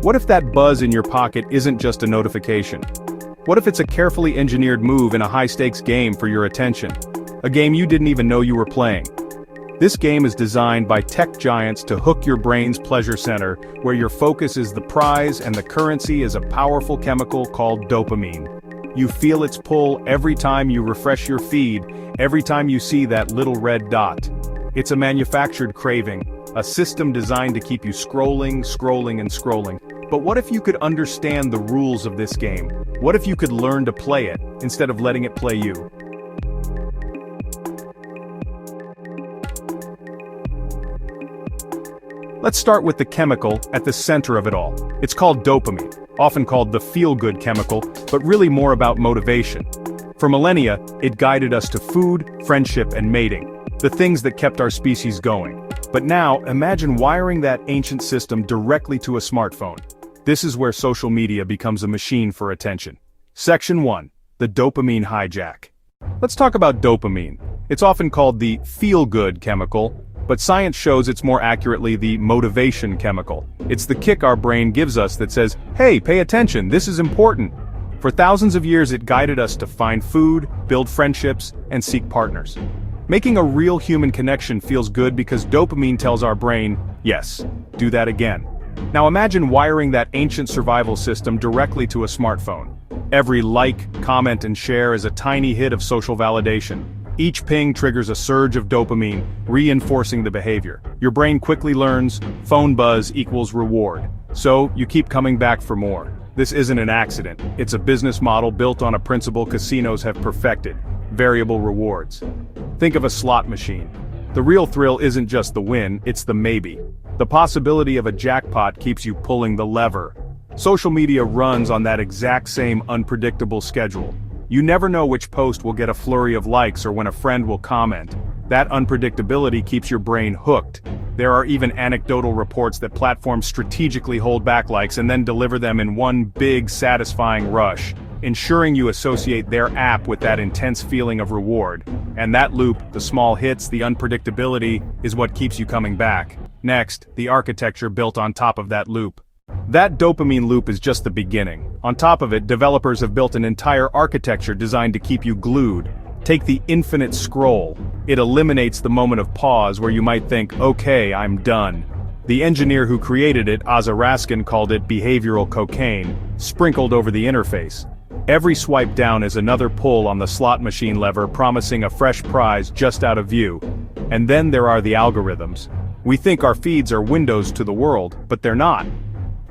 What if that buzz in your pocket isn't just a notification? What if it's a carefully engineered move in a high-stakes game for your attention? A game you didn't even know you were playing. This game is designed by tech giants to hook your brain's pleasure center, where your focus is the prize and the currency is a powerful chemical called dopamine. You feel its pull every time you refresh your feed, every time you see that little red dot. It's a manufactured craving, a system designed to keep you scrolling, and scrolling. But what if you could understand the rules of this game? What if you could learn to play it, instead of letting it play you? Let's start with the chemical at the center of it all. It's called dopamine, often called the feel-good chemical, but really more about motivation. For millennia, it guided us to food, friendship, and mating, the things that kept our species going. But now, imagine wiring that ancient system directly to a smartphone. This is where social media becomes a machine for attention. Section 1. The dopamine hijack. Let's talk about dopamine. It's often called the feel-good chemical, but science shows it's more accurately the motivation chemical. It's the kick our brain gives us that says, hey, pay attention, this is important. For thousands of years it guided us to find food, build friendships, and seek partners. Making a real human connection feels good because dopamine tells our brain, yes, do that again. Now imagine wiring that ancient survival system directly to a smartphone. Every like, comment, and share is a tiny hit of social validation. Each ping triggers a surge of dopamine, reinforcing the behavior. Your brain quickly learns, phone buzz equals reward. So, you keep coming back for more. This isn't an accident. It's a business model built on a principle casinos have perfected: variable rewards. Think of a slot machine. The real thrill isn't just the win, it's the maybe. The possibility of a jackpot keeps you pulling the lever. Social media runs on that exact same unpredictable schedule. You never know which post will get a flurry of likes or when a friend will comment. That unpredictability keeps your brain hooked. There are even anecdotal reports that platforms strategically hold back likes and then deliver them in one big, satisfying rush, ensuring you associate their app with that intense feeling of reward. And that loop, the small hits, the unpredictability, is what keeps you coming back. Next, the architecture built on top of that loop. That dopamine loop is just the beginning. On top of it, developers have built an entire architecture designed to keep you glued. Take the infinite scroll. It eliminates the moment of pause where you might think, okay, I'm done. The engineer who created it, Asa Raskin, called it behavioral cocaine, sprinkled over the interface. Every swipe down is another pull on the slot machine lever, promising a fresh prize just out of view. And then there are the algorithms. We think our feeds are windows to the world, but they're not.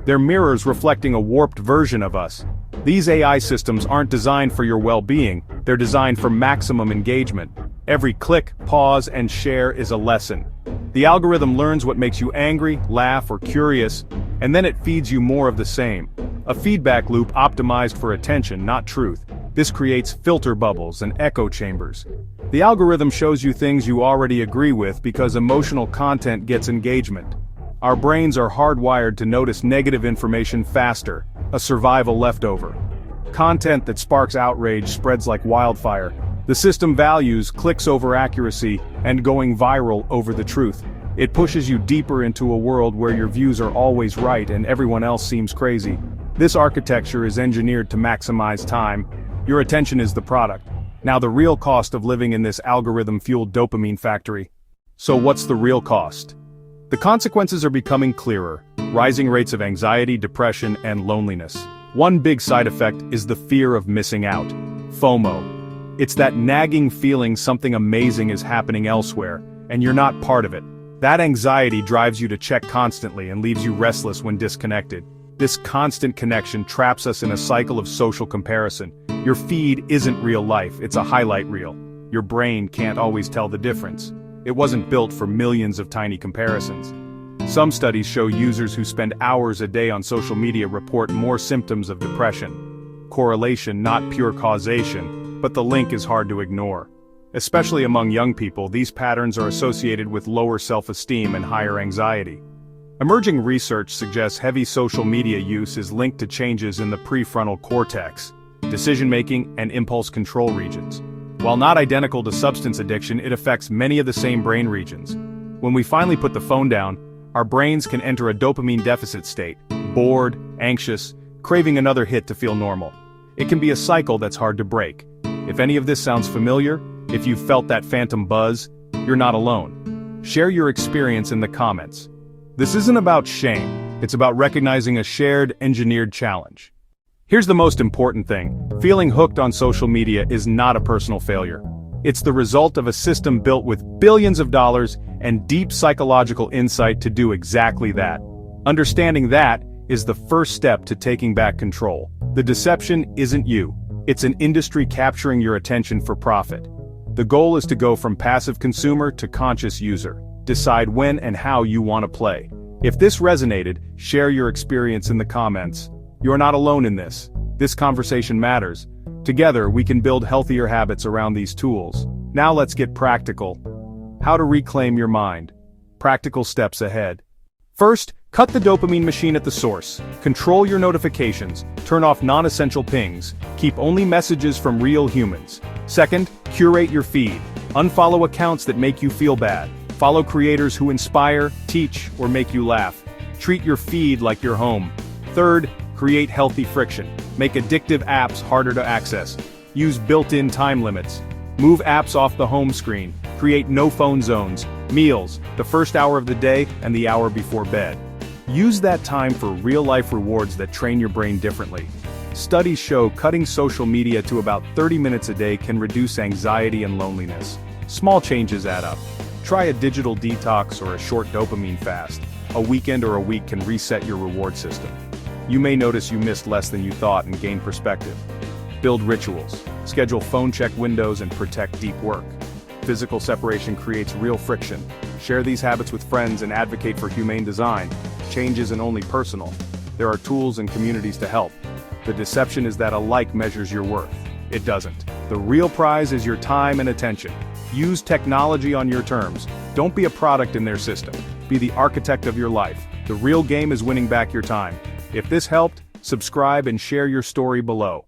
They're mirrors reflecting a warped version of us. These AI systems aren't designed for your well-being, they're designed for maximum engagement. Every click, pause, and share is a lesson. The algorithm learns what makes you angry, laugh, or curious, and then it feeds you more of the same. A feedback loop optimized for attention, not truth. This creates filter bubbles and echo chambers. The algorithm shows you things you already agree with because emotional content gets engagement. Our brains are hardwired to notice negative information faster, a survival leftover. Content that sparks outrage spreads like wildfire. The system values clicks over accuracy and going viral over the truth. It pushes you deeper into a world where your views are always right and everyone else seems crazy. This architecture is engineered to maximize time. Your attention is the product. Now the real cost of living in this algorithm-fueled dopamine factory. So what's the real cost? The consequences are becoming clearer: rising rates of anxiety, depression, and loneliness. One big side effect is the fear of missing out. FOMO. It's that nagging feeling something amazing is happening elsewhere, and you're not part of it. That anxiety drives you to check constantly and leaves you restless when disconnected. This constant connection traps us in a cycle of social comparison. Your feed isn't real life, it's a highlight reel. Your brain can't always tell the difference. It wasn't built for millions of tiny comparisons. Some studies show users who spend hours a day on social media report more symptoms of depression. Correlation, not pure causation, but the link is hard to ignore. Especially among young people, these patterns are associated with lower self-esteem and higher anxiety. Emerging research suggests heavy social media use is linked to changes in the prefrontal cortex, decision-making, and impulse control regions. While not identical to substance addiction, it affects many of the same brain regions. When we finally put the phone down, our brains can enter a dopamine deficit state, bored, anxious, craving another hit to feel normal. It can be a cycle that's hard to break. If any of this sounds familiar, if you've felt that phantom buzz, you're not alone. Share your experience in the comments. This isn't about shame, it's about recognizing a shared, engineered challenge. Here's the most important thing: feeling hooked on social media is not a personal failure. It's the result of a system built with billions of dollars and deep psychological insight to do exactly that. Understanding that is the first step to taking back control. The deception isn't you. It's an industry capturing your attention for profit. The goal is to go from passive consumer to conscious user. Decide when and how you want to play. If this resonated, share your experience in the comments. You're not alone in this. This conversation matters. Together, we can build healthier habits around these tools. Now let's get practical. How to reclaim your mind. Practical steps ahead. First, cut the dopamine machine at the source. Control your notifications, turn off non-essential pings, keep only messages from real humans. Second, curate your feed. Unfollow accounts that make you feel bad. Follow creators who inspire, teach, or make you laugh. Treat your feed like your home. Third, create healthy friction. Make addictive apps harder to access. Use built-in time limits. Move apps off the home screen. Create no-phone zones. Meals, the first hour of the day and the hour before bed. Use that time for real-life rewards that train your brain differently. Studies show cutting social media to about 30 minutes a day can reduce anxiety and loneliness. Small changes add up. Try a digital detox or a short dopamine fast. A weekend or a week can reset your reward system. You may notice you missed less than you thought and gain perspective. Build rituals. Schedule phone check windows and protect deep work. Physical separation creates real friction. Share these habits with friends and advocate for humane design. Change isn't only personal. There are tools and communities to help. The deception is that a like measures your worth. It doesn't. The real prize is your time and attention. Use technology on your terms. Don't be a product in their system. Be the architect of your life. The real game is winning back your time. If this helped, subscribe and share your story below.